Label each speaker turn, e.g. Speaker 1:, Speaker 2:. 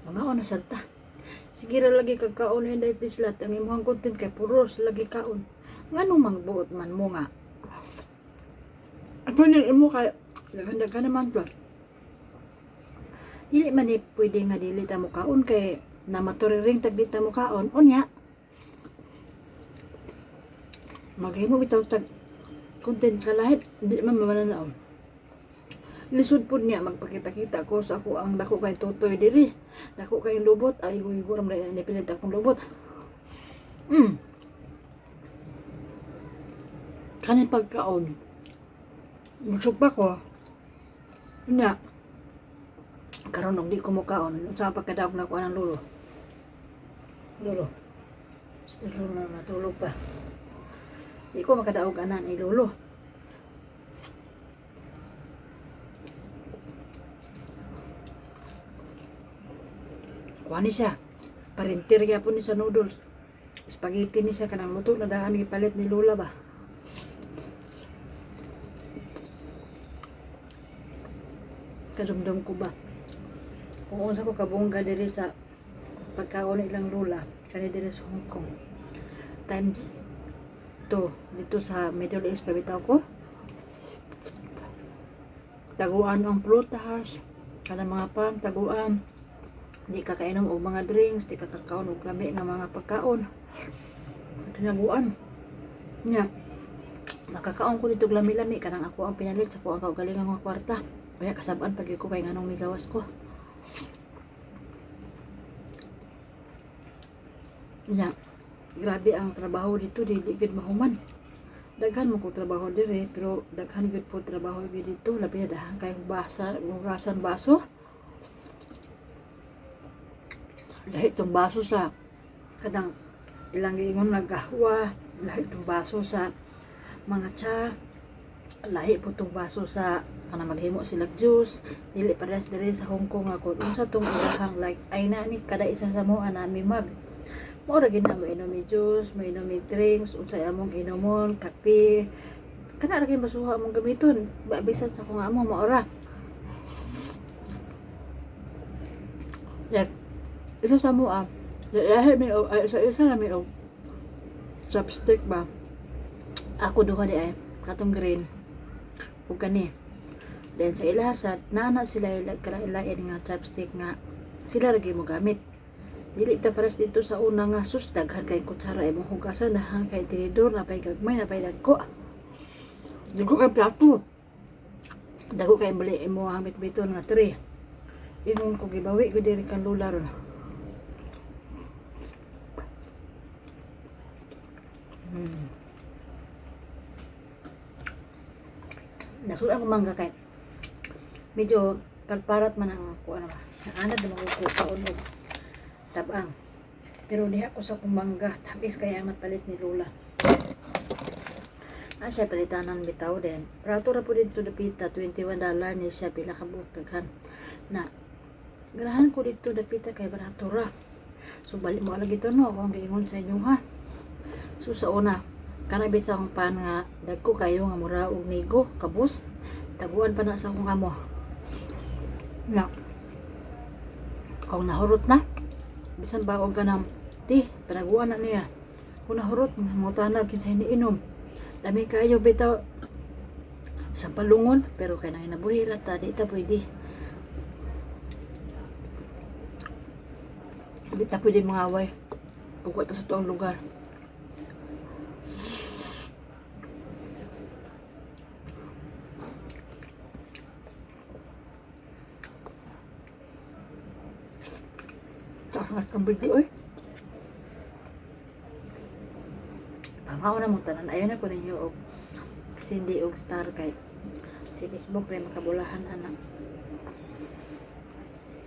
Speaker 1: Mga ona sad ta. Sige ra lagi kag kaon inday pislat ang imong content kay puros lagi kaon. Ngano mangbuot man mo nga. Ato ni imo kay dagan naman to. Dili man ni pwede nga dili ta mo kaon kay na maturiring tag dita mo kaon unya. Maghimo bitaw tag content ka lahat di man mamananaw. Lisod pud niya magpakita-kita ko sa ako ang dako kay tutoy diri. Dako kay lubot ay gugo ram ni pilit akong lubot. Kanin pagkaon. Busog pa ko. Nya. Karon og di ko mo kaon, unsa pa kadawag na ko anang lulo. Lulo. Lulo na natulog pa. Di ko makadaog anan ay lulo. Kuha ni siya. Parintir kaya po ni sa noodles. Spaghetti ni siya kanang luto na daan gipalit ni Lola ba. Kadumdum ko ba. Kung unsa ko kabungga diri sa pagkaon ilang Lola kani diri sa Hong Kong. Times 2 dito sa Middle East pabitaw ko. Taguan ang prutas, kanang mga pan, taguan. Di ka kainom og mga drinks, di ka kakaon og lami nga mga pagkaon. Tinaguan. Nya. Makakaon ko dito lami-lami kanang ako ang pinalit sa ko ang kaugalingang mga kwarta. Kaya kasabaan pag ko kay nganong migawas ko. Nya. Grabe ang trabaho dito, di gid mahuman. Daghan mo ko trabaho dire, pero daghan gid po trabaho gid dito, labi na dahan kay hugasan baso. Lahi itong baso sa kadang ilang ingon nagahwa, lahi itong baso sa mga tsa, lahi po itong baso sa kana maghimo sila juice, dili parehas diri sa Hong Kong ako. Unsa tong ilahang like ay na ni kada isa sa mo anami mag. Mo ra gid na mo inom juice, mo inom drinks, unsay among inomon, kape. Kana ra gyud basuha among gamiton. Bisan sa kung amo mo ora. Like, isa sa mo lahi mi og isa na mi og chopstick ba. Ako duha di ay katong green. Ug kani. Then sa ilahasad nana sila kalain nga chopstick nga sila ra gyud mo gamit. Dili ta pares dito sa una nga sus daghan kay kutsara imong hugasan na kay tinidor na pay gagmay na pay dagko. Dagko kay plato. Dagko kay bali imo hamit biton nga tray. Ingon ko gibawi ko diri kan Lola ron. Nasulan ko mangga kay medyo parparat man ang ako ano ba. Naanad na magkukaon og tabang. Pero diha ko sa kumangga tapis kaya mapalit ni Lola. Siya palitanan bitaw din. Prato ra po dito dapita $21 ni siya pila ka bukaghan. Na ganahan ko dito dapita kay barato ra. So balik mo lagi to no kung giingon sa inyo ha. So sa una kana bisang pan nga dagko kayo nga mura og nigo kabus taguan pa na sa akong amo. Na. Kung nahurot na bisan ba og kanang ti panaguan na niya. Kung nahurot mo tanag kinsa iniinom. Dami kayo bitaw sa palungon pero kay nang nabuhira ta di ta pwede. Di ta pwede mangaway. Pagkat sa tuong lugar. Sangat kang bigdi, oy. Pangaw na mong tanan. Ayaw na ko ninyo og Cindy og Star kay si Facebook rin makabulahan anak.